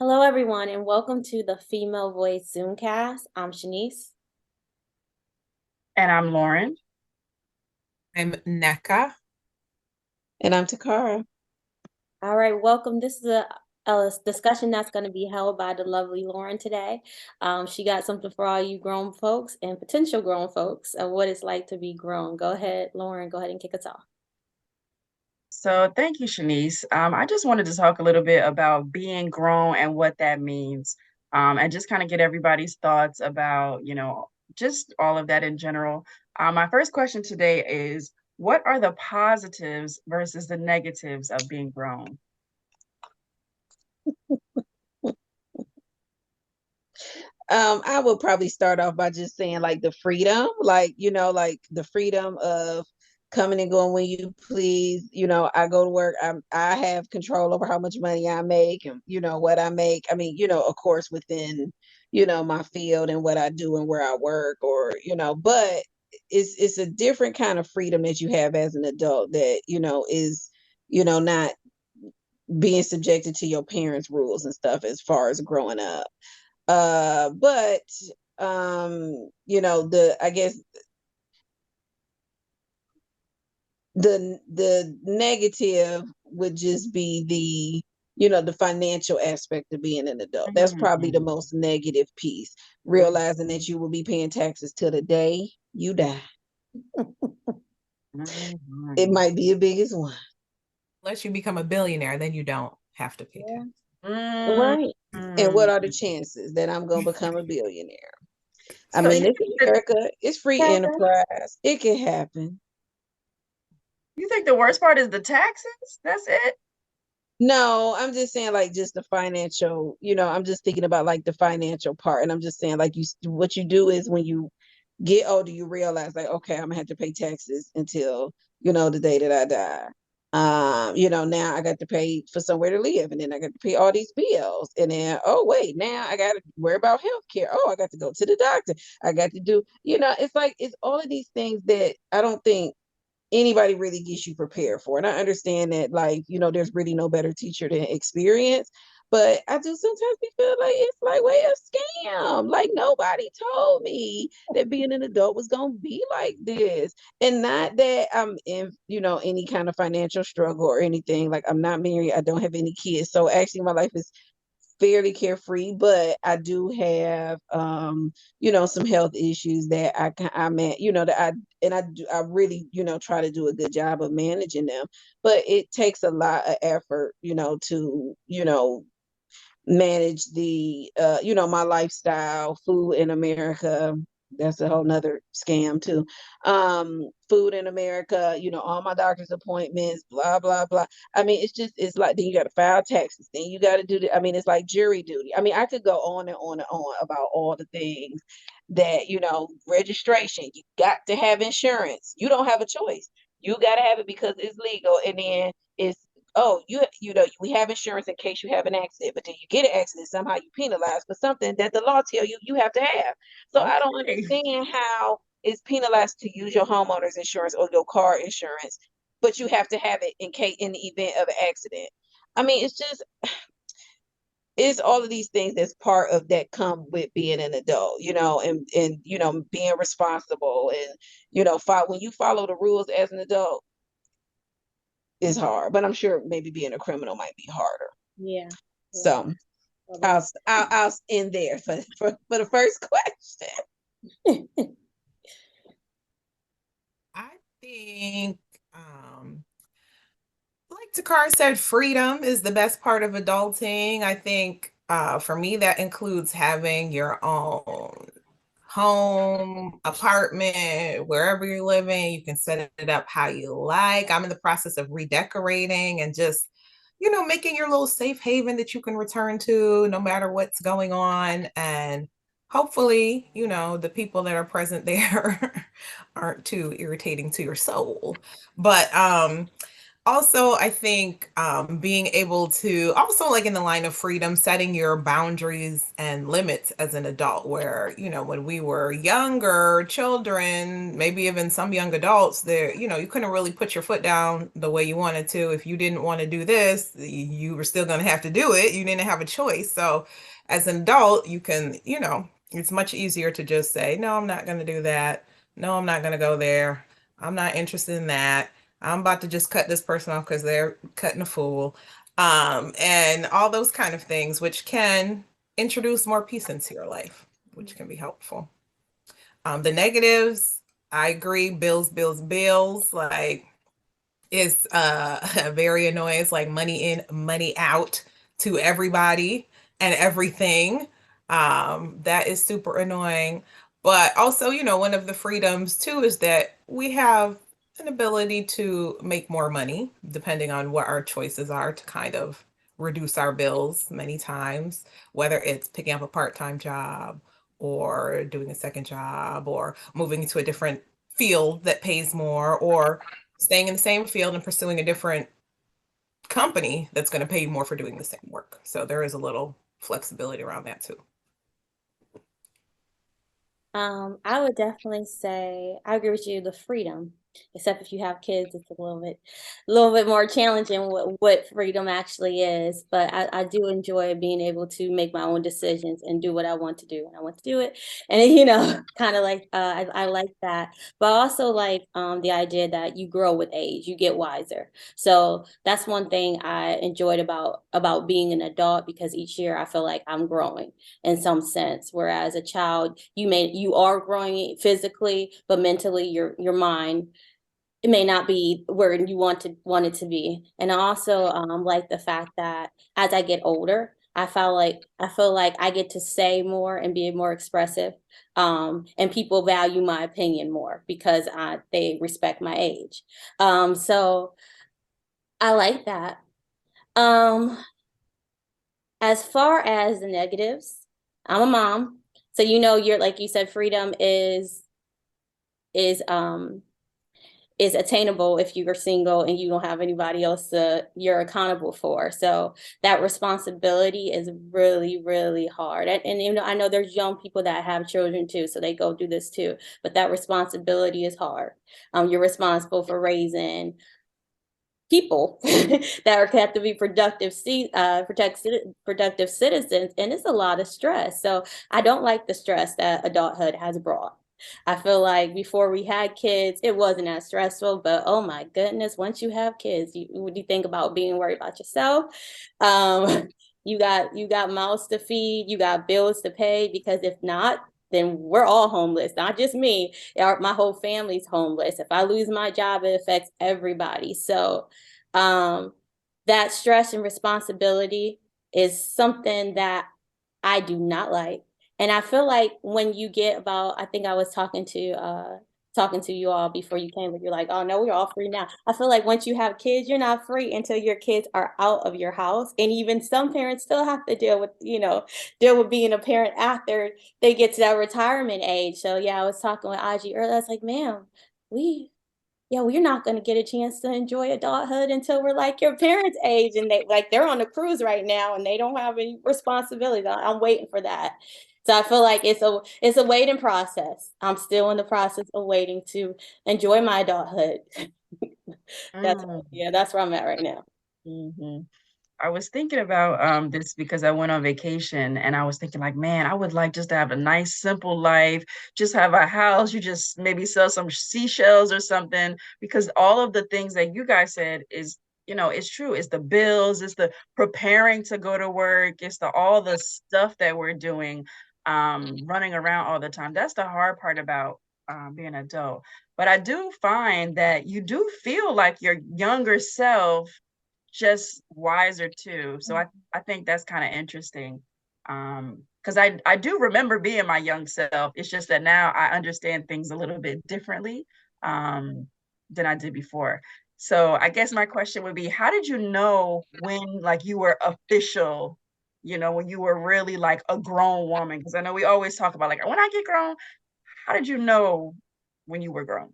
Hello, everyone, and welcome to the Female Voice Zoomcast. I'm Shanice. And I'm Lauren. I'm NECA. And I'm Takara. All right, welcome. This is a discussion that's going to be held by the lovely Lauren today. She got something for all you grown folks and potential grown folks of what it's like to be grown. Go ahead, Lauren, go ahead and kick us off. So thank you, Shanice. I just wanted to talk a little bit about being grown and what that means, and just kind of get everybody's thoughts about, just all of that in general. My first question today is, what are the positives versus the negatives of being grown? I would probably start off by just saying like the freedom, like, like the freedom of coming and going when you please. I go to work, I have control over how much money I make and what I make. I mean, of course within, my field and what I do and where I work or, but it's a different kind of freedom that you have as an adult that, is, not being subjected to your parents' rules and stuff as far as growing up. But the I guess the negative would just be the financial aspect of being an adult. That's probably the most negative piece. Realizing that you will be paying taxes till the day you die. It might be the biggest one. Unless you become a billionaire, then you don't have to pay tax. Right. And what are the chances that I'm going to become a billionaire? I mean, it's America. It's free enterprise. It can happen. You think the worst part is the taxes? That's it? No, I'm just saying like just the financial, I'm just thinking about like the financial part. And I'm just saying like what you do is when you get older, you realize like, okay, I'm gonna have to pay taxes until, the day that I die. Now I got to pay for somewhere to live and then I got to pay all these bills. And then, oh wait, now I gotta worry about health care. Oh, I got to go to the doctor. I got to do, it's like it's all of these things that I don't think anybody really gets you prepared for. And I understand that, like, there's really no better teacher than experience. But I do sometimes feel like it's like way a scam. Like nobody told me that being an adult was gonna be like this. And not that I'm in, any kind of financial struggle or anything. Like I'm not married, I don't have any kids. So actually my life is fairly carefree, but I do have some health issues that I'm at, that I really, try to do a good job of managing them. But it takes a lot of effort, to, manage the my lifestyle, food in America. That's a whole nother scam too. Food in America, all my doctor's appointments, blah blah blah. I mean, it's like then you got to file taxes, then you got to do the, I mean, it's like jury duty. I mean, I could go on and on and on about all the things that, registration, you got to have insurance. You don't have a choice. You got to have it because it's legal, and then it's, oh, we have insurance in case you have an accident, but then you get an accident, somehow you penalized for something that the law tell you have to have. So I don't understand how it's penalized to use your homeowner's insurance or your car insurance, but you have to have it in the event of an accident. I mean, it's all of these things that's part of that come with being an adult, and being responsible and when you follow the rules as an adult is hard, but I'm sure maybe being a criminal might be harder. Yeah. So I'll end there for the first question. I think, like Takara said, freedom is the best part of adulting. I think for me, that includes having your own home, apartment, wherever you're living. You can set it up how you like. I'm in the process of redecorating and just, making your little safe haven that you can return to no matter what's going on. And hopefully, the people that are present there aren't too irritating to your soul. But Also, I think being able to also like in the line of freedom, setting your boundaries and limits as an adult, where, when we were younger children, maybe even some young adults there, you couldn't really put your foot down the way you wanted to. If you didn't want to do this, you were still going to have to do it. You didn't have a choice. So as an adult, you can, it's much easier to just say, no, I'm not going to do that. No, I'm not going to go there. I'm not interested in that. I'm about to just cut this person off because they're cutting a fool. And all those kind of things, which can introduce more peace into your life, which can be helpful. The negatives, I agree, bills, bills, bills. Like it's very annoying. It's like money in, money out to everybody and everything. That is super annoying. But also, one of the freedoms too is that we have an ability to make more money depending on what our choices are to kind of reduce our bills many times, whether it's picking up a part-time job or doing a second job or moving to a different field that pays more or staying in the same field and pursuing a different company that's going to pay you more for doing the same work. So there is a little flexibility around that too. I would definitely say I agree with you, the freedom. Except if you have kids, it's a little bit more challenging what freedom actually is. But I do enjoy being able to make my own decisions and do what I want to do when I want to do it. And kind of like I like that. But I also like the idea that you grow with age, you get wiser. So that's one thing I enjoyed about being an adult because each year I feel like I'm growing in some sense. Whereas a child, you are growing physically, but mentally your mind it may not be where you want it to be. And I also like the fact that as I get older, I feel like I get to say more and be more expressive. And people value my opinion more because they respect my age. So I like that. Um, as far as the negatives, I'm a mom. So you're like you said, freedom is um is attainable if you are single and you don't have anybody else you're accountable for. So that responsibility is really, really hard. And I know there's young people that have children too, so they go through this too. But that responsibility is hard. You're responsible for raising people have to be productive citizens, and it's a lot of stress. So I don't like the stress that adulthood has brought. I feel like before we had kids, it wasn't as stressful, but oh my goodness, once you have kids, you think about being worried about yourself. Um, you got mouths to feed, you got bills to pay, because if not, then we're all homeless, not just me. My whole family's homeless. If I lose my job, it affects everybody. So um, that stress and responsibility is something that I do not like. And I feel like when you get about, I think I was talking to you all before you came, but you're like, oh no, we're all free now. I feel like once you have kids, you're not free until your kids are out of your house. And even some parents still have to deal with being a parent after they get to that retirement age. So yeah, I was talking with Aji earlier. I was like, ma'am, we yeah, we're not going to get a chance to enjoy adulthood until we're like your parents' age, and they're on a cruise right now and they don't have any responsibilities. I'm waiting for that. So I feel like it's a waiting process. I'm still in the process of waiting to enjoy my adulthood. That's Mm. yeah, that's where I'm at right now. Mhm. I was thinking about this because I went on vacation and I was thinking like, man, I would like just to have a nice, simple life, just have a house, you just maybe sell some seashells or something, because all of the things that you guys said is, it's true. It's the bills, it's the preparing to go to work, it's the all the stuff that we're doing, running around all the time. That's the hard part about being an adult. But I do find that you do feel like your younger self, just wiser too. So I think that's kind of interesting. Because I do remember being my young self. It's just that now I understand things a little bit differently um than I did before. So I guess my question would be, how did you know when like you were official, when you were really like a grown woman? Because I know we always talk about like when I get grown, how did you know when you were grown?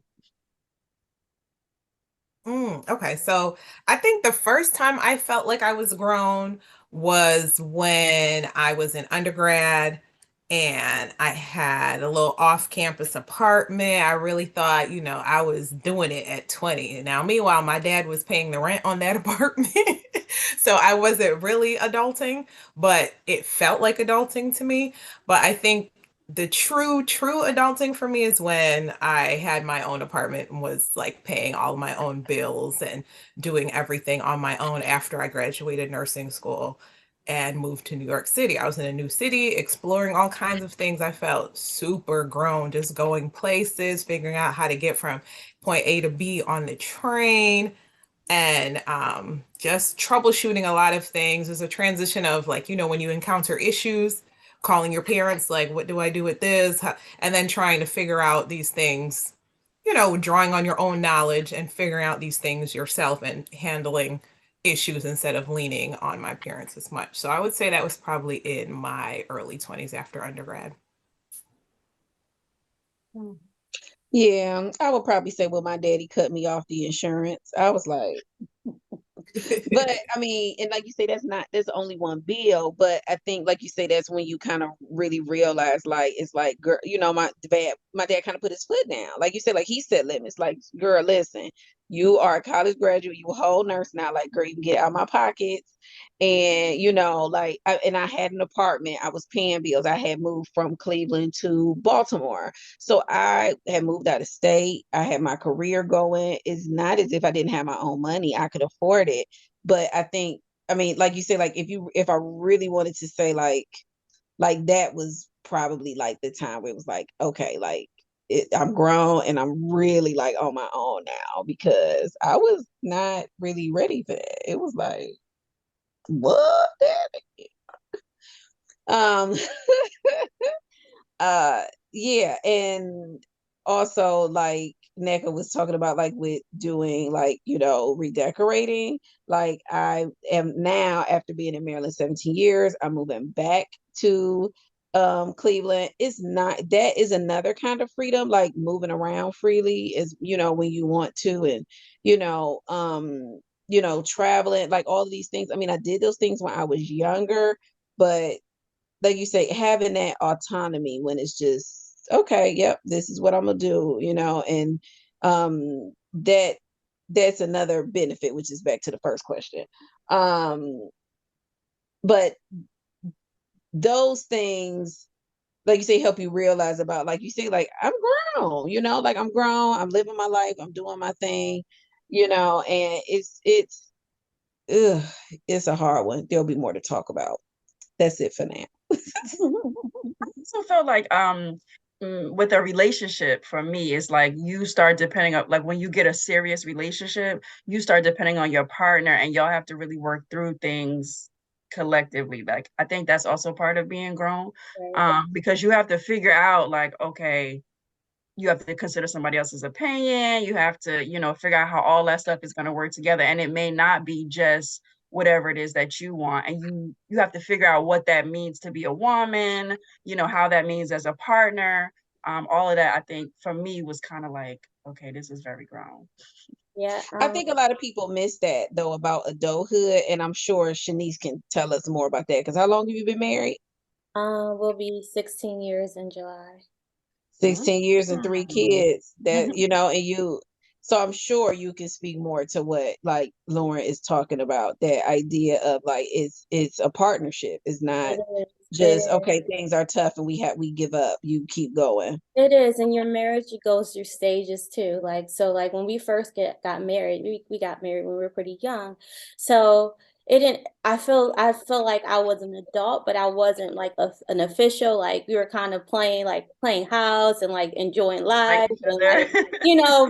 Okay, so I think the first time I felt like I was grown was when I was in undergrad and I had a little off-campus apartment. I really thought, I was doing it at 20. Now, meanwhile, my dad was paying the rent on that apartment. So I wasn't really adulting, but it felt like adulting to me. But I think the true adulting for me is when I had my own apartment and was like paying all my own bills and doing everything on my own after I graduated nursing school and moved to New York City. I was in a new city, exploring all kinds of things. I felt super grown, just going places, figuring out how to get from point A to B on the train, and just troubleshooting a lot of things. There's a transition of, like, when you encounter issues, calling your parents, like, what do I do with this? And then trying to figure out these things, drawing on your own knowledge and figuring out these things yourself and handling issues instead of leaning on my parents as much. So I would say that was probably in my early 20s after undergrad. Mm. Yeah, I would probably say, well, my daddy cut me off the insurance. I was like, but I mean, and like you say, there's only one bill, but I think, like you say, that's when you kind of really realize, like, it's like, girl, my dad kind of put his foot down. Like you said, like, he set limits, like, girl, listen, you are a college graduate, you a whole nurse now, like, girl, you can get out of my pockets. And, like, and I had an apartment, I was paying bills. I had moved from Cleveland to Baltimore. So I had moved out of state. I had my career going. It's not as if I didn't have my own money. I could afford it. But I think, I mean, like you say, like, if I really wanted to say, like that was probably like the time where it was like, okay, like, I'm grown and I'm really like on my own now, because I was not really ready for that. It was like, what, daddy? Um, uh yeah, and also, like, NECA was talking about, like, with doing, like, redecorating. Like, I am now, after being in Maryland 17 years, I'm moving back to Cleveland. It's not That is another kind of freedom, like moving around freely, is, when you want to, and traveling, like all of these things. I mean, I did those things when I was younger, but like you say, having that autonomy when it's just, okay, yep, this is what I'm gonna do, and that's another benefit, which is back to the first question. But those things, like you say, help you realize about, like you say, like, I'm grown, like, I'm grown, I'm living my life, I'm doing my thing, and ugh, it's a hard one. There'll be more to talk about. That's it for now. I also felt like with a relationship, for me, it's like you start depending on, like, when you get a serious relationship, you start depending on your partner, and y'all have to really work through things collectively. Like, I think that's also part of being grown, Right. because you have to figure out, like, okay, you have to consider somebody else's opinion. You have to, figure out how all that stuff is going to work together. And it may not be just whatever it is that you want. And you have to figure out what that means to be a woman, how that means as a partner. All of that, I think, for me, was kind of like, okay, this is very grown. Yeah. I think a lot of people miss that, though, about adulthood, and I'm sure Shanice can tell us more about that. Because how long have you been married? We'll be 16 years in July. 16 years and three Mm. kids. So I'm sure you can speak more to what, like, Lauren is talking about. That idea of, like, it's a partnership. It's not It is. It just, is. okay, things are tough and we give up. You keep going. It is. In your marriage, it goes through stages too. Like, so like when we first got married, we got married when we were pretty young. So it didn't, I feel like I was an adult, but I wasn't like an official. Like we were kind of playing house and like enjoying Like life each and other. like,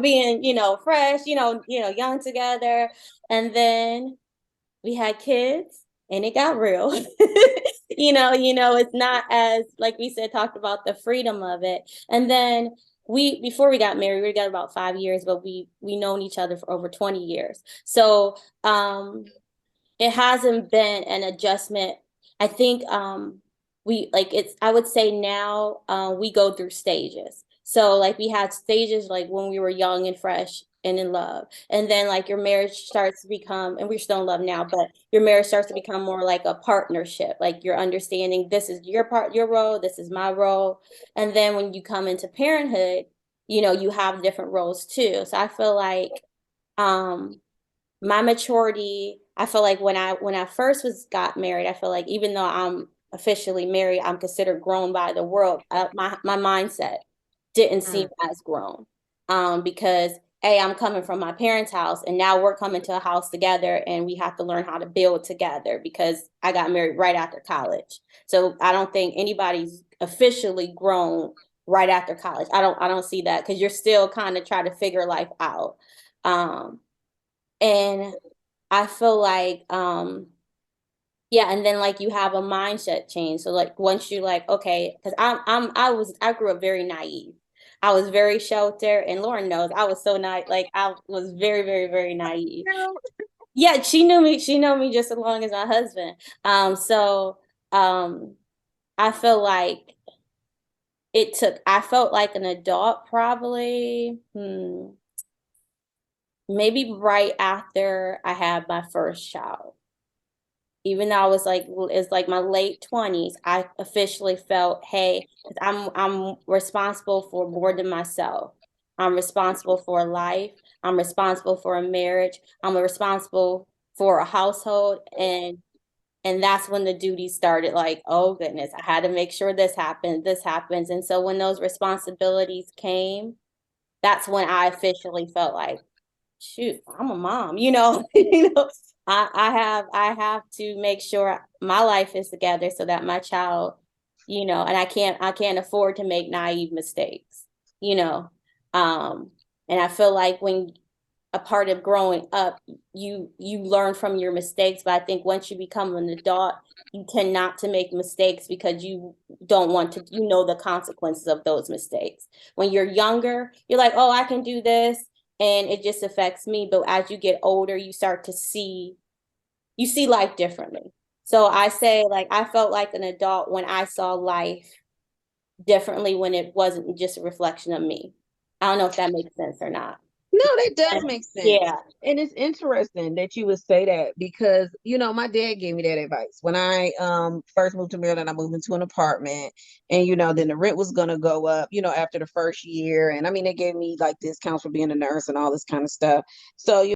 being, fresh, young together. And then we had kids and it got real. It's not as, like we said, talked about the freedom of it. And then before we got married, we got about 5 years, but we known each other for over 20 years. So it hasn't been an adjustment. I think we like it's I would say now we go through stages. So like we had stages like when we were young and fresh, and in love. And then like your marriage starts to become, and we're still in love now, but your marriage starts to become more like a partnership. Like you're understanding this is your part, your role, this is my role. And then when you come into parenthood, you know, you have different roles too. So I feel like um my maturity, I feel like when I first was got married, I feel like even though I'm officially married, I'm considered grown by the world. My mindset didn't seem Mm. as grown, because I'm coming from my parents' house, and now we're coming to a house together, and we have to learn how to build together because I got married right after college. So I don't think anybody's officially grown right after college. I don't see that because you're still kind of trying to figure life out. Um, and I feel like yeah, and then like you have a mindset change. So like once you like, okay, because I grew up very naive. I was very sheltered, and Lauren knows I was so naive. Like I was very, very, very naive. No. Yeah, she knew me just as long as my husband. So um I feel like I felt like an adult probably maybe right after I had my first child. Even though I was like it's like my late 20s, I officially felt, hey, 'cause I'm responsible for more than myself. I'm responsible for life. I'm responsible for a marriage. I'm responsible for a household, and that's when the duties started. Like, oh goodness, I had to make sure this happens. And so when those responsibilities came, that's when I officially felt like, shoot, I'm a mom, you know, you know, I have to make sure my life is together so that my child, you know, and I can't afford to make naive mistakes, you know. Um, and I feel like when a part of growing up, you learn from your mistakes, but I think once you become an adult, you tend not to make mistakes because you don't want to, you know, the consequences of those mistakes. When you're younger, you're like, oh, I can do this and it just affects me. But as you get older, you see life differently. So I say, like, I felt like an adult when I saw life differently when it wasn't just a reflection of me. I don't know if that makes sense or not. No, that does make sense. Yeah. And it's interesting that you would say that because, my dad gave me that advice. When I first moved to Maryland, I moved into an apartment and then the rent was gonna go up, after the first year. And I mean, they gave me like discounts for being a nurse and all this kind of stuff. So,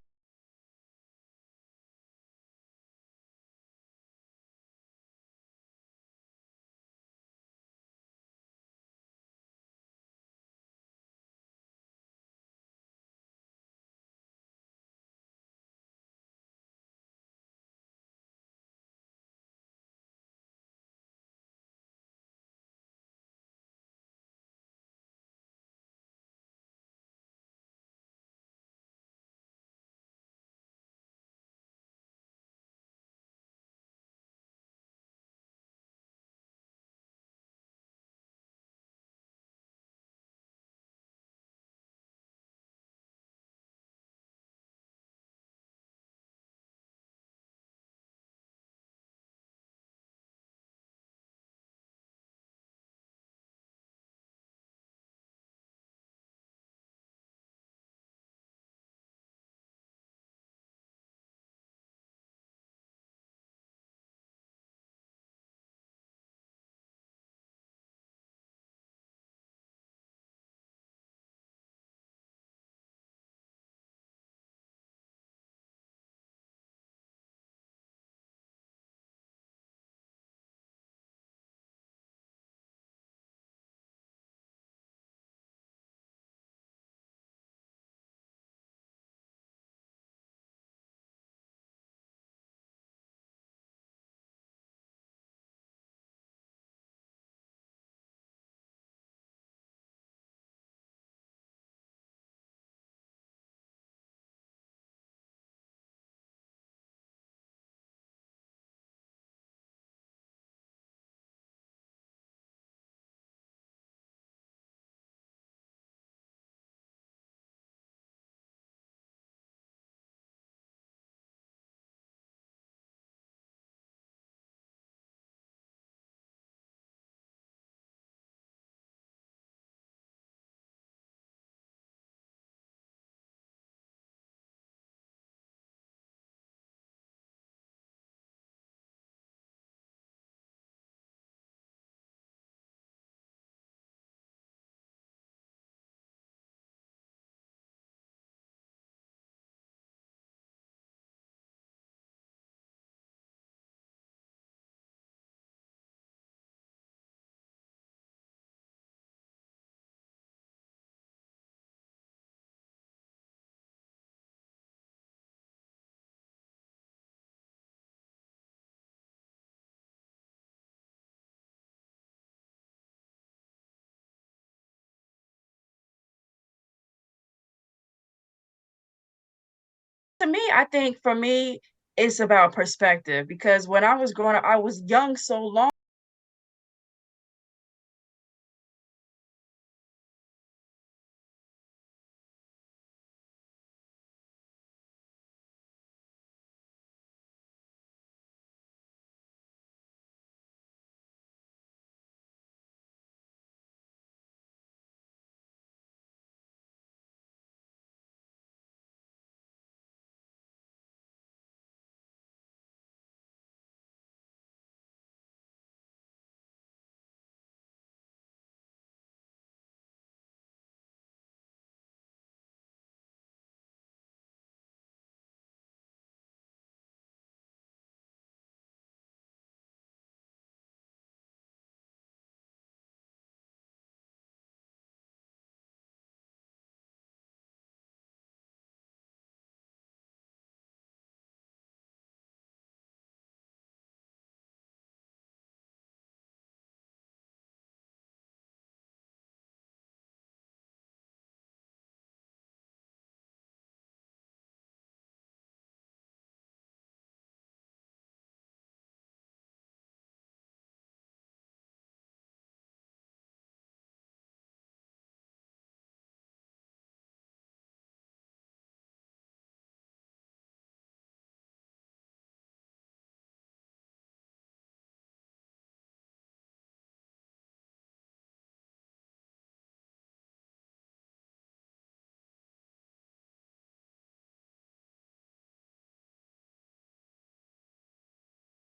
To me, I think for me, it's about perspective because when I was growing up, I was young so long.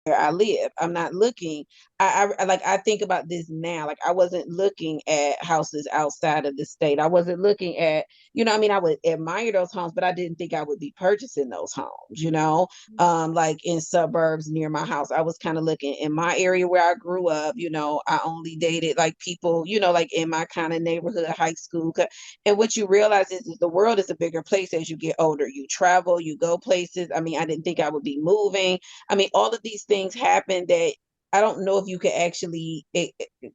where I live. I'm not looking. I think about this now. Like I wasn't looking at houses outside of the state. I wasn't looking at, I mean, I would admire those homes, but I didn't think I would be purchasing those homes. Like in suburbs near my house. I was kind of looking in my area where I grew up, I only dated like people, like in my kind of neighborhood, high school. And what you realize is the world is a bigger place as you get older. You travel, you go places. I mean, I didn't think I would be moving. I mean, all of these things happen that I don't know if you could actually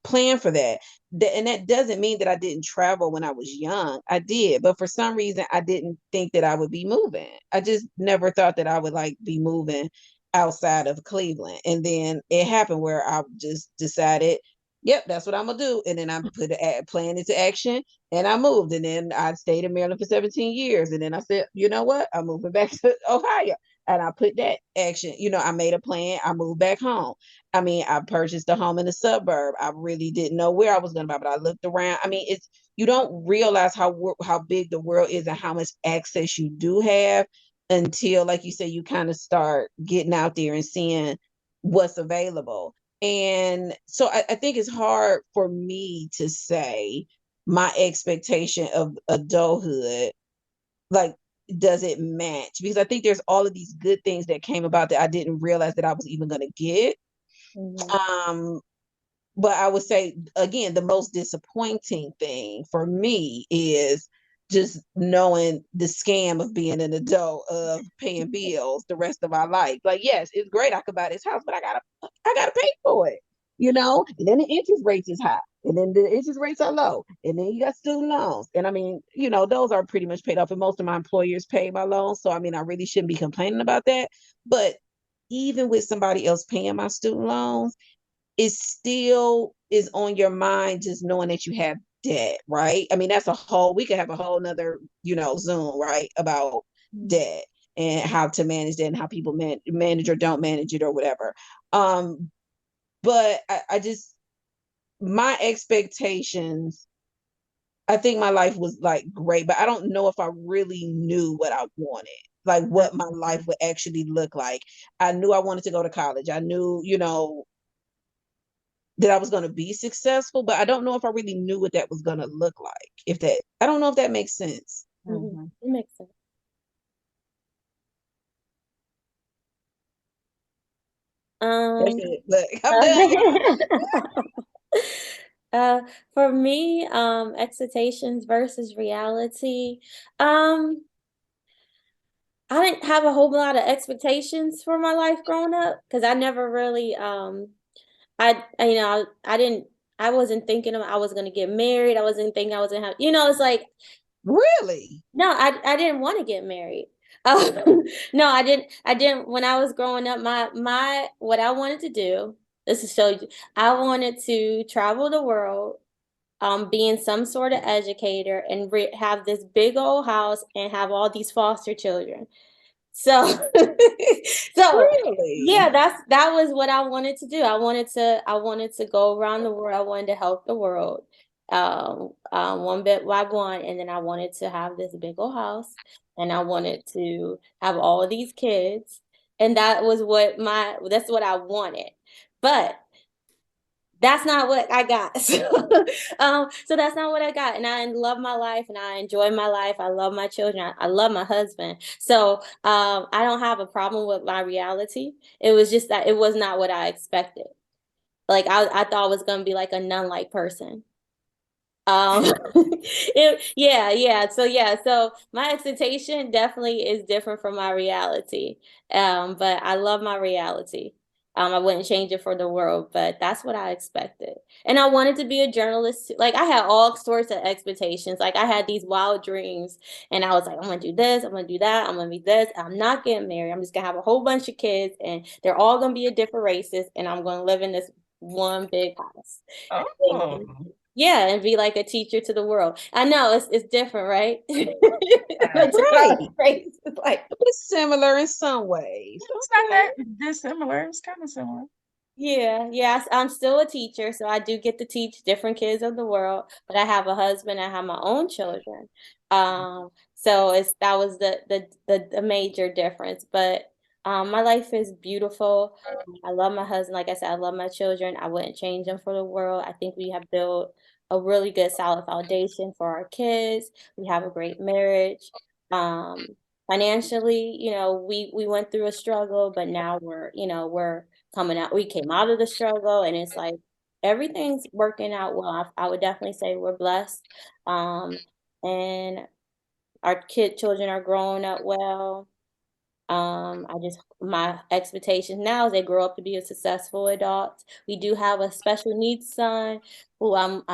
plan for that. And that doesn't mean that I didn't travel when I was young. I did, but for some reason, I didn't think that I would be moving. I just never thought that I would like be moving outside of Cleveland. And then it happened where I just decided, yep, that's what I'm gonna do. And then I put a plan into action and I moved. And then I stayed in Maryland for 17 years. And then I said, you know what? I'm moving back to Ohio. And I put that action, I made a plan. I moved back home. I mean, I purchased a home in the suburb. I really didn't know where I was going to buy, but I looked around. I mean, you don't realize how big the world is and how much access you do have until, like you said, you kind of start getting out there and seeing what's available. And so I think it's hard for me to say my expectation of adulthood, like, does it match? Because I think there's all of these good things that came about that I didn't realize that I was even going to get. Mhm. Um, but I would say again, the most disappointing thing for me is just knowing the scam of being an adult, of paying bills the rest of my life. Like, yes, it's great I could buy this house, but I gotta pay for it, and then the interest rates is high, and then the interest rates are low, and then you got student loans. And I mean, those are pretty much paid off, and most of my employers pay my loans. So I mean, I really shouldn't be complaining about that. But even with somebody else paying my student loans, it still is on your mind just knowing that you have debt, right? I mean, we could have a whole nother, Zoom, right, about Mhm. debt and how to manage that and how people manage or don't manage it or whatever. Um, but I just, my expectations, I think my life was like great, but I don't know if I really knew what I wanted, like what my life would actually look like. I knew I wanted to go to college. I knew, that I was going to be successful, but I don't know if I really knew what that was going to look like. I don't know if that makes sense. Mhm. Mm-hmm. It makes sense. That's Um, it. Look, I'm done, y'all. uh, for me, expectations versus reality. Um, I didn't have a whole lot of expectations for my life growing up because I never really, I didn't, I wasn't thinking I was gonna get married. I wasn't thinking I was gonna have, it's like, Really? no, I didn't want to get married. No, I didn't when I was growing up, my what I wanted to do, this is show you, I wanted to travel the world, being some sort of educator and have this big old house and have all these foster children. So, so yeah, Really? that was what I wanted to do. I wanted to go around the world. I wanted to help the world, one bit by one, and then I wanted to have this big old house, and I wanted to have all of these kids, and that's what I wanted. But that's not what I got. So that's not what I got. And I love my life and I enjoy my life. I love my children. I love my husband. So I don't have a problem with my reality. It was just that it was not what I expected. Like I thought I was gonna be like a nun-like person. Um, yeah. So my expectation definitely is different from my reality. But I love my reality. I wouldn't change it for the world, but that's what I expected. And I wanted to be a journalist. Like I had all sorts of expectations. Like I had these wild dreams, and I was like, I'm gonna do this, I'm gonna do that, I'm gonna be this. I'm not getting married. I'm just gonna have a whole bunch of kids, and they're all gonna be of different races, and I'm gonna live in this one big house. Oh, Yeah, and be like a teacher to the world. I know it's different, right? yeah. It just sounds Right. crazy. It's like, It's similar in some ways. It's not Okay. that dissimilar. It's kind of similar. yeah, I'm still a teacher, so I do get to teach different kids of the world, but I have a husband, I have my own children. So that was the major difference. But my life is beautiful. I love my husband, like I said, I love my children. I wouldn't change them for the world. I think we have built a really good solid foundation for our kids. We have a great marriage. Um, Financially, we went through a struggle, but now we're coming out. We came out of the struggle, and it's like everything's working out well. I would definitely say we're blessed. Um, and our children are growing up well. My expectations now is they grow up to be a successful adult. We do have a special needs son who I'm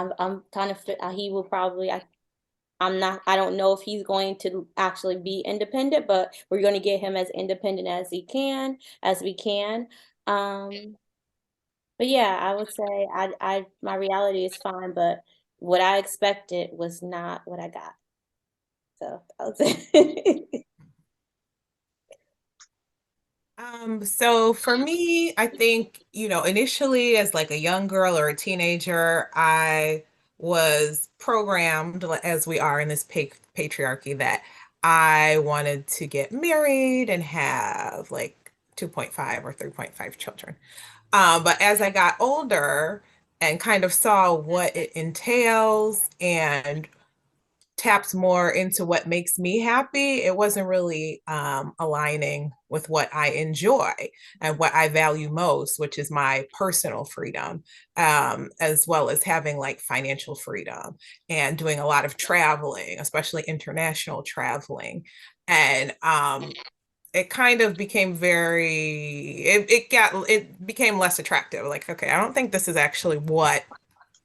kind of he will probably I don't know if he's going to actually be independent, but we're going to get him as independent as we can. Um, but yeah, I would say my reality is fine, but what I expected was not what I got. So I would say, So for me, I think, initially as like a young girl or a teenager, I was programmed, as we are in this patriarchy, that I wanted to get married and have like 2.5 or 3.5 children. But as I got older and kind of saw what it entails and taps more into what makes me happy, it wasn't really aligning with what I enjoy and what I value most, which is my personal freedom, as well as having like financial freedom and doing a lot of traveling, especially international traveling. And it kind of became it became less attractive. Like, okay, I don't think this is actually what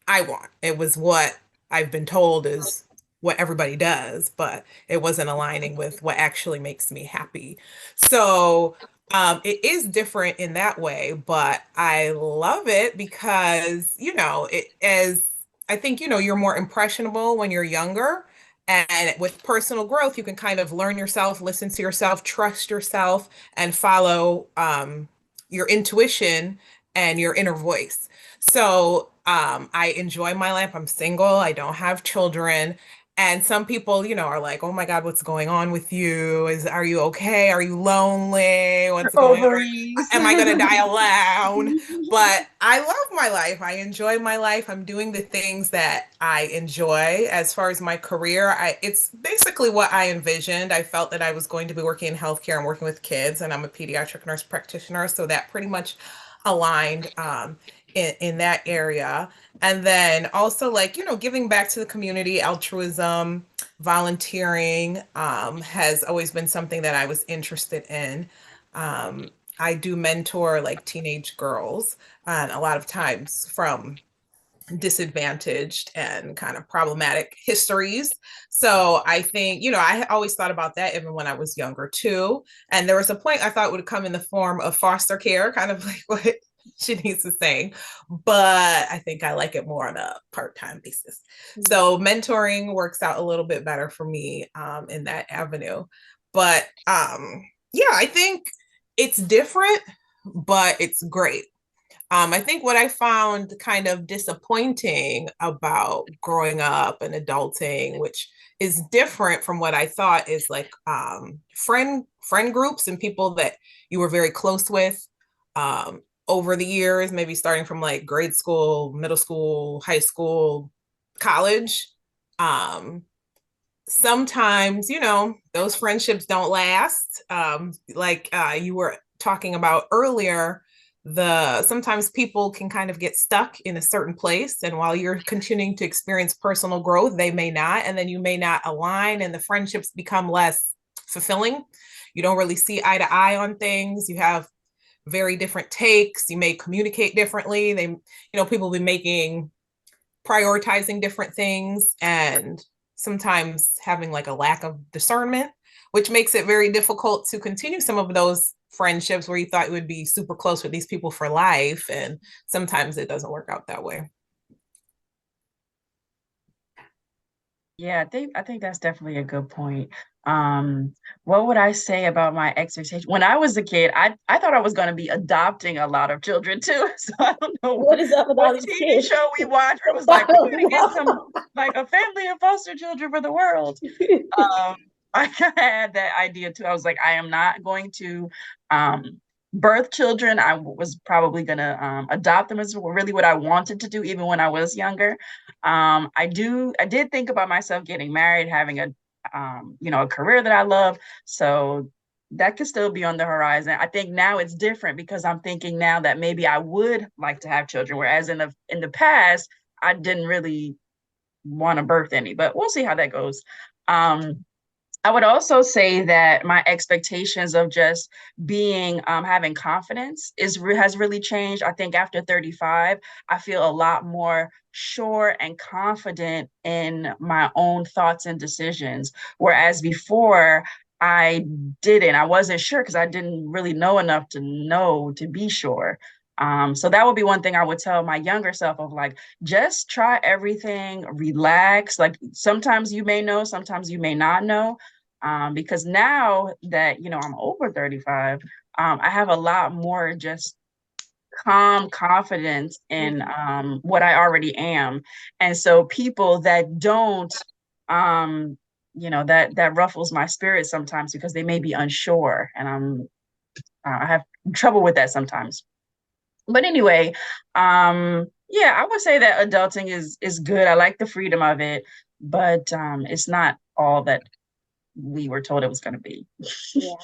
I want. It was what I've been told is what everybody does, but it wasn't aligning with what actually makes me happy. So it is different in that way, but I love it because, it as I think, you're more impressionable when you're younger. And with personal growth, you can kind of learn yourself, listen to yourself, trust yourself, and follow your intuition and your inner voice. So I enjoy my life. I'm single. I don't have children. And some people, are like, "Oh my God, what's going on with you? Are you okay? Are you lonely? What's going on? Ovaries. Am I gonna die alone?" But I love my life. I enjoy my life. I'm doing the things that I enjoy. As far as my career, it's basically what I envisioned. I felt that I was going to be working in healthcare and working with kids, and I'm a pediatric nurse practitioner, so that pretty much aligned in that area. And then also like, giving back to the community, altruism, volunteering has always been something that I was interested in. I do mentor like teenage girls, and a lot of times from disadvantaged and kind of problematic histories. So I think, I always thought about that even when I was younger too. And there was a point I thought would come in the form of foster care, kind of like what Shanice is saying, but I think I like it more on a part-time basis. So mentoring works out a little bit better for me in that avenue. But yeah, I think it's different, but it's great. I think what I found kind of disappointing about growing up and adulting, which is different from what I thought, is like friend groups and people that you were very close with over the years, maybe starting from like grade school, middle school, high school, college. Sometimes, those friendships don't last. Like you were talking about earlier, sometimes people can kind of get stuck in a certain place, and while you're continuing to experience personal growth, they may not, and then you may not align, and the friendships become less fulfilling. You don't really see eye to eye on things. You have very different takes. You may communicate differently. People be prioritizing different things, and sometimes having like a lack of discernment, which makes it very difficult to continue some of those friendships where you thought you would be super close with these people for life. And sometimes it doesn't work out that way. Yeah, I think that's definitely a good point. What would I say about my expectation? When I was a kid, I thought I was going to be adopting a lot of children too. So I don't know What is up with all what these TV kids? show we watched. It was like, we're going to get some, like a family of foster children for the world. I had that idea too. I was like, I am not going to birth children. I was probably going to adopt them, is really what I wanted to do, even when I was younger. I did think about myself getting married, having a career that I love. So that could still be on the horizon. I think now it's different because I'm thinking now that maybe I would like to have children, whereas in the past, I didn't really want to birth any, but we'll see how that goes. I would also say that my expectations of just being having confidence has really changed. I think after 35, I feel a lot more sure and confident in my own thoughts and decisions. Whereas before, I didn't. I wasn't sure because I didn't really know enough to know to be sure. So that would be one thing I would tell my younger self of like, just try everything, relax. Like sometimes you may know, sometimes you may not know. Because now that, I'm over 35, I have a lot more just calm confidence in what I already am. And so people that don't, that ruffles my spirit sometimes because they may be unsure. And I have trouble with that sometimes. But anyway, yeah, I would say that adulting is good. I like the freedom of it, but it's not all that we were told it was going to be. Yeah,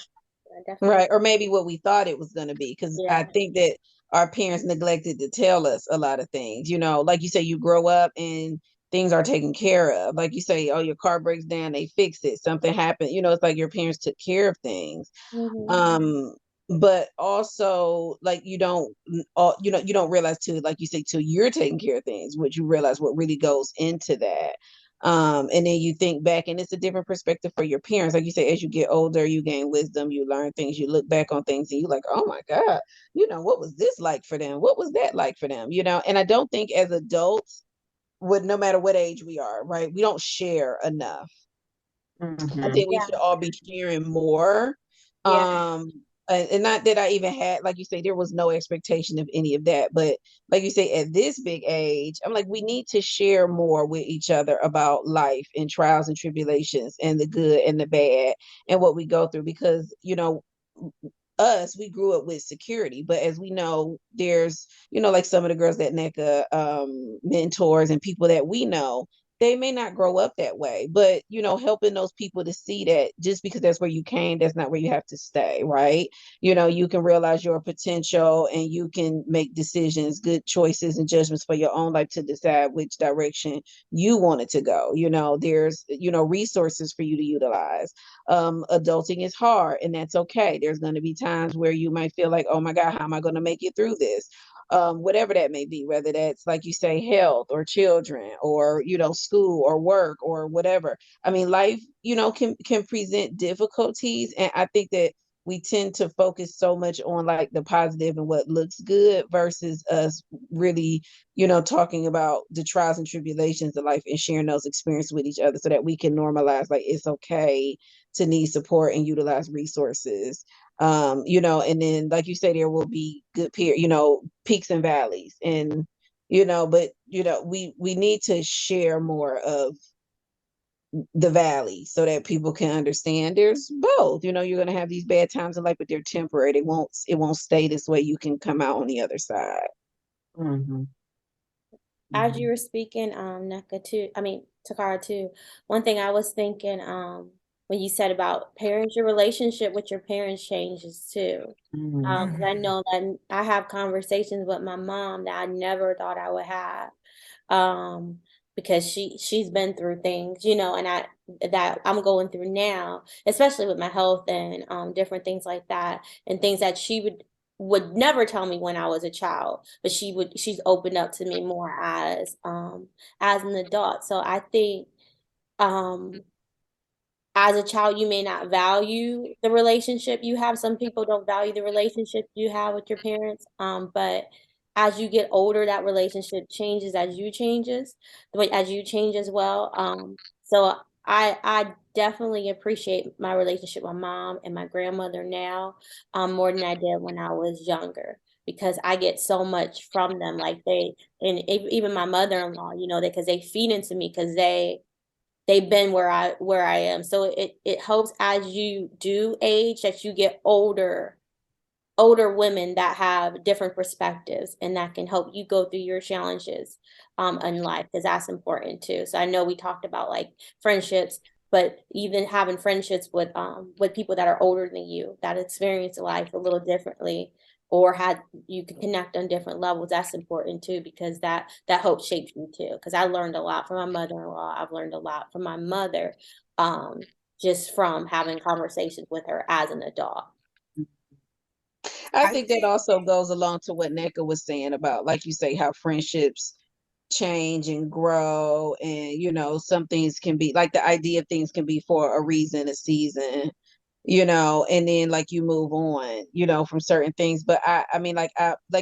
definitely. Right. Or maybe what we thought it was going to be. Because I think that our parents neglected to tell us a lot of things. Like you say, you grow up and things are taken care of. Like you say, oh, your car breaks down, they fix it. Something happened. It's like your parents took care of things. But also like you don't realize too, like you say, till you're taking care of things, which you realize what really goes into that. And then you think back and it's a different perspective for your parents. Like you say, as you get older, you gain wisdom, you learn things, you look back on things and you're like, oh my God, what was this like for them? What was that like for them? And I don't think as adults, no matter what age we are, right, we don't share enough. I think we should all be sharing more. And not that I even had, like you say, there was no expectation of any of that. But like you say, at this big age, I'm like, we need to share more with each other about life and trials and tribulations and the good and the bad and what we go through. Because, we grew up with security, but as we know, there's, like some of the girls that NECA mentors and people that we know, they may not grow up that way, but helping those people to see that just because that's where you came, that's not where you have to stay, right? You can realize your potential and you can make decisions, good choices and judgments for your own life to decide which direction you want it to go. There's resources for you to utilize. Adulting is hard, and that's okay. There's going to be times where you might feel like, oh my God, how am I going to make it through this? Whatever that may be, whether that's like you say, health or children or school or work or whatever. I mean, life, can present difficulties, and I think that we tend to focus so much on like the positive and what looks good versus us really, talking about the trials and tribulations of life and sharing those experiences with each other so that we can normalize like it's okay to need support and utilize resources. And then like you say, there will be good peaks and valleys, and but we need to share more of the valley so that people can understand there's both. You're going to have these bad times in life, but they're temporary. It won't stay this way. You can come out on the other side. Mm-hmm. As Mm-hmm. you were speaking, Neka too, I mean Takara too, one thing I was thinking, when you said about parents, your relationship with your parents changes too. Mm-hmm. 'Cause I know that I have conversations with my mom that I never thought I would have. Um, because she's been through things, and that I'm going through now, especially with my health and different things like that, and things that she would never tell me when I was a child, but she's opened up to me more as an adult. So I think um as a child, you may not value the relationship you have. Some people don't value the relationship you have with your parents. But as you get older, that relationship changes as you change as well. So I definitely appreciate my relationship with my mom and my grandmother now, more than I did when I was younger, because I get so much from them. Like even my mother-in-law, because they feed into me because they've been where I am. So it helps as you do age that you get older women that have different perspectives and that can help you go through your challenges in life, because that's important too. So I know we talked about like friendships, but even having friendships with people that are older than you that experience life a little differently or had you can connect on different levels, that's important too, because that helps shape you too. Because I learned a lot from my mother-in-law. I've learned a lot from my mother, just from having conversations with her as an adult. I I think that think also goes along to what Neka was saying about, like you say, how friendships change and grow. And, some things can be like the idea of things can be for a reason, a season, and then like you move on, from certain things. But I mean, like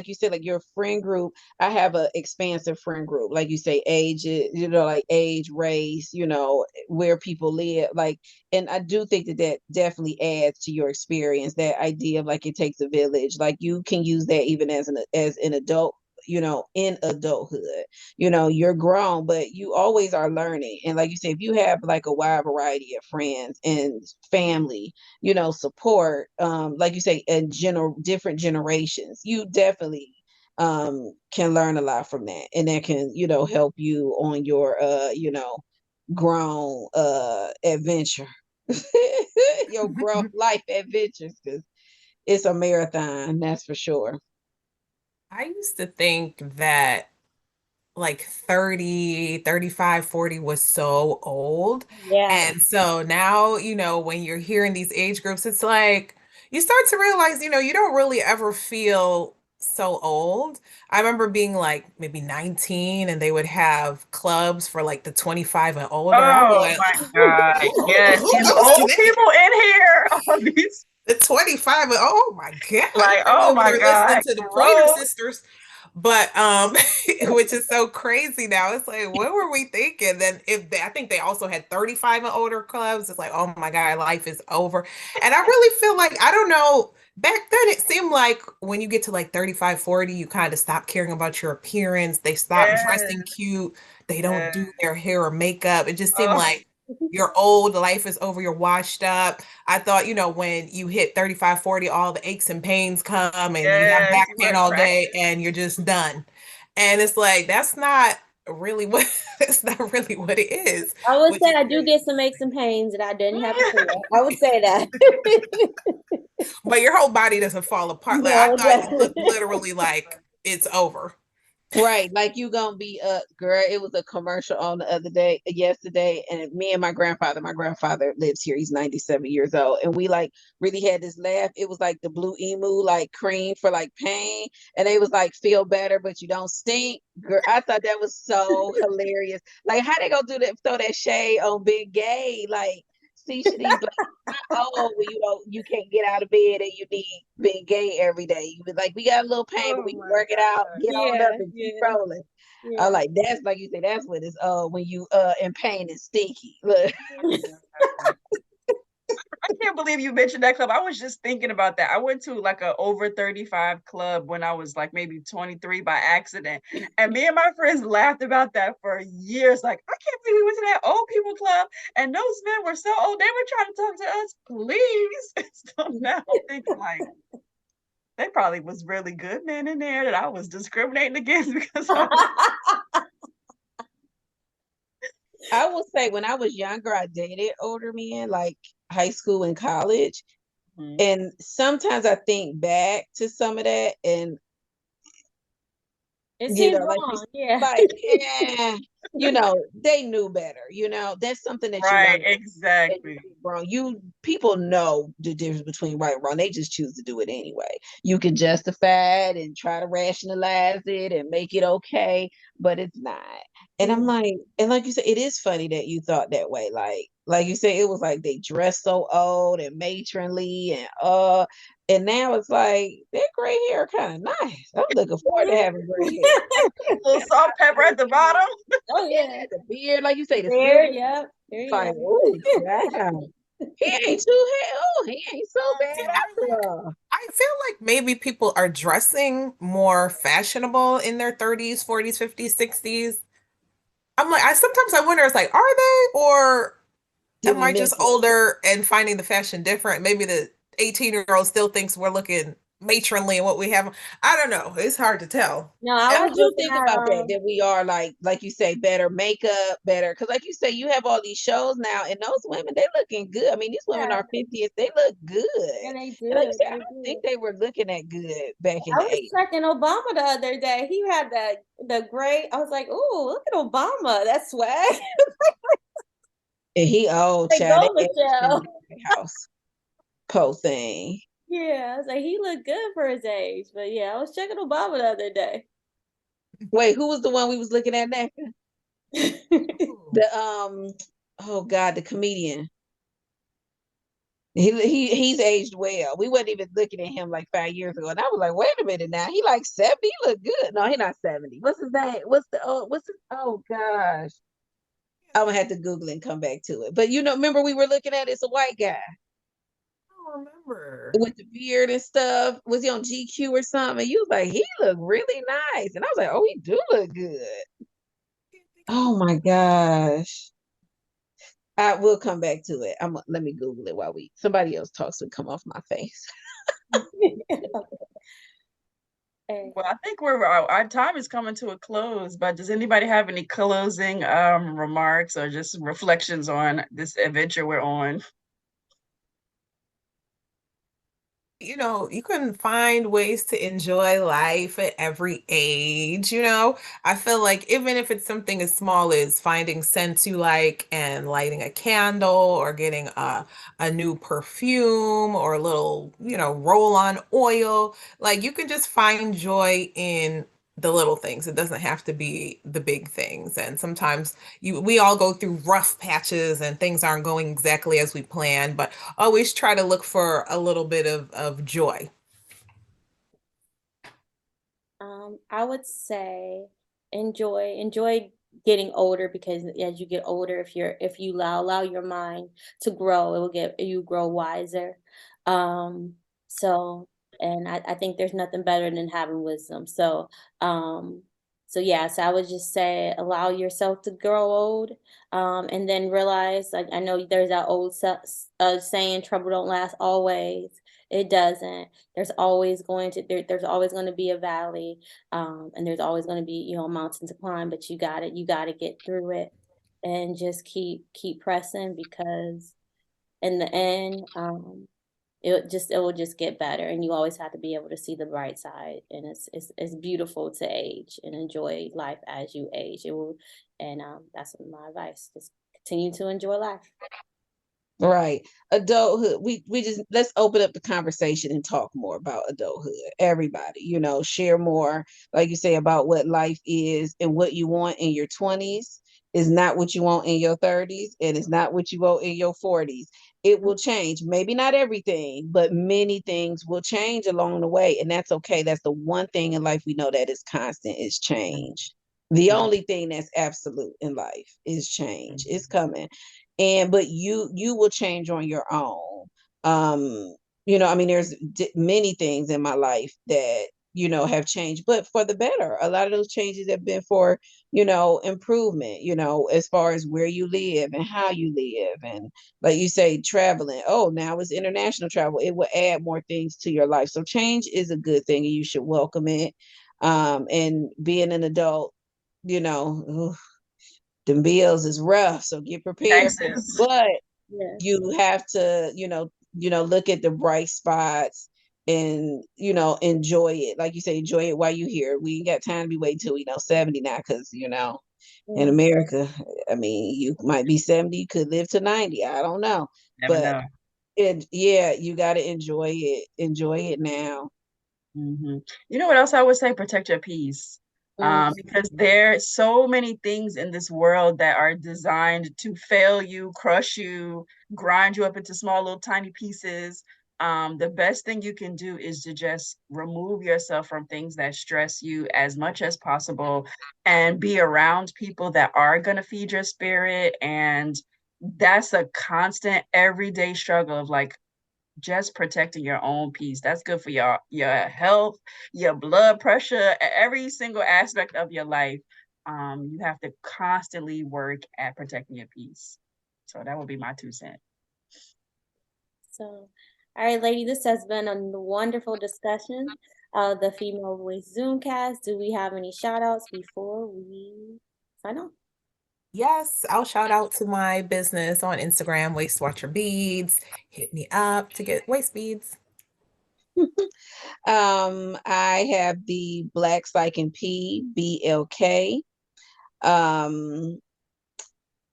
you said, like your friend group, I have a expansive friend group, like you say, age, like age, race, where people live, like, and I do think that that definitely adds to your experience, that idea of like it takes a village. Like you can use that even as an adult, in adulthood. You're grown, but you always are learning. And like you say, if you have like a wide variety of friends and family, support, like you say, in different generations, you definitely can learn a lot from that. And that can, help you on your grown adventure. Your grown life adventures, because it's a marathon, that's for sure. I used to think that like 30, 35, 40 was so old. Yeah. And so now, when you're hearing these age groups, it's like you start to realize, you don't really ever feel so old. I remember being like maybe 19 and they would have clubs for like the 25 and older. I was Oh like, my God. Yes, who these goes to old that? people in here. All these The 25, and oh my God, like, I'm oh over my there listening God. to the Pointer Gross. Sisters. But which is so crazy now. It's like, what were we thinking? Then I think they also had 35 and older clubs. It's like, oh my God, life is over. And I really feel like, I don't know, back then it seemed like when you get to like 35, 40, you kind of stop caring about your appearance. They stop Yes, dressing cute. They don't yes. do their hair or makeup. It just seemed Oh, like you're old, life is over, you're washed up. I thought, when you hit 35, 40, all the aches and pains come and you have yes. back You pain wear all crack. day and you're just done. And it's like, that's not really what it's not really what it is, I would which say is I do great. get some aches and pains that I didn't have before. I would say that. But your whole body doesn't fall apart. Like I No, it thought you doesn't. looked literally like it's over. Right, like you gonna be girl, it was a commercial on the other day, yesterday, and me and my grandfather lives here, he's 97 years old, and we like really had this laugh. It was like the blue emu, like cream for like pain, and they was like feel better, but you don't stink. Girl, I thought that was so hilarious. Like how they gonna do that, throw that shade on Big Gay? Like, see, Shanice, like, oh, well, you can't get out of bed and you need being gay every day. You be like, we got a little pain, but Oh we can my work it out, God. get on up Yeah, and keep yeah, rolling. I yeah. like that's like you say, that's what it's when you in pain and stinky. Look. I can't believe you mentioned that club. I was just thinking about that. I went to like a over 35 club when I was like maybe 23 by accident. And me and my friends laughed about that for years. Like, I can't believe we went to that old people club and those men were so old. They were trying to talk to us, please. So now I'm thinking like they probably was really good men in there that I was discriminating against because I was I will say when I was younger, I dated older men, like high school and college. Mhm. And sometimes I think back to some of that and It seems like you wrong. Yeah. like yeah, they knew better. That's something that you Right, learn as you exactly. get grown. People know the difference between right and wrong. They just choose to do it anyway. You can justify it and try to rationalize it and make it okay, but it's not. And I'm Yeah. like, and like you said, it is funny that you thought that way. Like you said, it was like they dress so old and matronly and now it's like that gray hair kind of nice. I'm looking forward to having gray hair. A little salt pepper at the bottom. Oh Yeah, yeah. the beard, like you say, the There, silver. yep. There It's you like, go. oh, damn. He ain't too hell. Oh, he ain't so See, bad after all. I feel like maybe people are dressing more fashionable in their 30s, 40s, 50s, 60s. I'm like, I wonder, it's like, are they, or Did am we I miss just it? older and finding the fashion different? Maybe the 18-year-old still thinks we're looking matronly in what we have. I don't know. It's hard to tell. No, I I was do just think about that, um that we are like you say, better makeup, better. Because like you say, you have all these shows now, and those women, they looking good. I mean, these women yeah, are 50s, they look good. yeah, they And like you do. say, I They don't think do. they were looking at good back in I the was 80s. checking Obama the other day. He had the gray. I was like, "Ooh, look at Obama. That's swag." And he old Like, child, go, they aged him in Michelle. the White House. Po thing. Yeah, I was like, he looked good for his age. But yeah, I was checking Obama the other day. Wait, who was the one we was looking at next? Ooh. The oh God, the comedian. He's aged well. We wasn't even looking at him like 5 years ago. And I was like, wait a minute now. He like 70. He look good. No, he not 70. What's his name? Oh gosh. I'm gonna have to Google it and come back to it. But remember we were looking at it's a white guy I don't remember. with the beard and stuff. Was he on GQ or something? And you was like, he looked really nice. And I was like, oh, he do look good. Can't think of Oh my gosh. I will come back to it. Let me Google it while somebody else talks and come off my face. Hey, Well, I think our time is coming to a close, but does anybody have any closing remarks or just reflections on this adventure we're on? You can find ways to enjoy life at every age. I feel like even if it's something as small as finding scents you like and lighting a candle or getting a new perfume or a little, roll on oil, like you can just find joy in the little things. It doesn't have to be the big things. And sometimes we all go through rough patches and things aren't going exactly as we planned, but always try to look for a little bit of joy. I would say enjoy getting older because as you get older, if you allow your mind to grow, it will get you grow wiser. Um, so and I think there's nothing better than having wisdom. Um, so yeah, so I would just say allow yourself to grow old, and then realize I know there's that old saying, trouble don't last always. It doesn't. There's always going to there's always going to be a valley, and there's always going to be, you know, a mountain to climb, but you got to get through it and just keep pressing, because in the end, it will just get better, and you always have to be able to see the bright side, and it's beautiful to age and enjoy life as you age. It will, and that's my advice. Just continue to enjoy life. Right. Adulthood. We just let's open up the conversation and talk more about adulthood. Everybody, share more, like you say, about what life is, and what you want in your 20s is not what you want in your 30s, and it's not what you want in your 40s. It will change. Maybe not everything, but many things will change along the way, and that's okay. That's the one thing in life we know that is constant is change. The Mhm. only thing that's absolute in life is change. It's Mhm. coming. But you will change on your own. I mean, there's many things in my life that have changed, but for the better. A lot of those changes have been for improvement, as far as where you live and how you live, and like you say, traveling. Oh, now it's international travel. It will add more things to your life. So change is a good thing, and you should welcome it. And being an adult, you know the bills is rough, so get prepared. Taxes. But Yes. you have to, look at the bright spots and enjoy it. Like you say, enjoy it while you're here. We ain't got time to be waiting till 70 now, because in Yeah. America, I mean, you might be 70, you could live to 90. I don't know, Never but know. yeah, you got to enjoy it. Enjoy it now. Hmm. You know what else I would say? Protect your peace. Mhm. Because there's so many things in this world that are designed to fail you, crush you, grind you up into small little tiny pieces. The best thing you can do is to just remove yourself from things that stress you as much as possible, and be around people that are going to feed your spirit. And that's a constant everyday struggle of like, just protecting your own peace. That's good for your health, your blood pressure, every single aspect of your life. You have to constantly work at protecting your peace. So that would be my 2 cents. So, all right, lady, this has been a wonderful discussion of the Female Voice Zoomcast. Do we have any shout outs before we sign off? Yes, I'll shout out to my business on Instagram, Waist Watcher Beads. Hit me up to get waist beads. I have the Black Psych and P BLK. Um,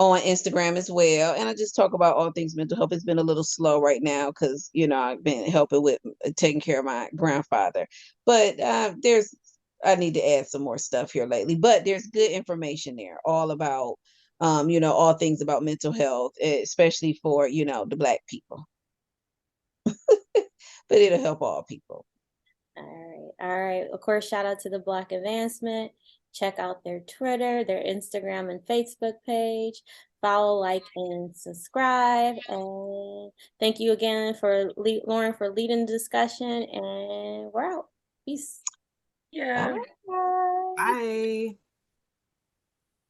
on Instagram as well. And I just talk about all things mental health. It's been a little slow right now because, I've been helping with taking care of my grandfather. But I need to add some more stuff here lately. But there's good information there, all about, all things about mental health, especially for, the Black people. But it'll help all people. All right. All right. Of course, shout out to the Black Advancement. Check out their Twitter, their Instagram and Facebook page. Follow, like, and subscribe. And thank you again for Lauren for leading the discussion. And we're out. Peace. Yeah. Bye. Bye.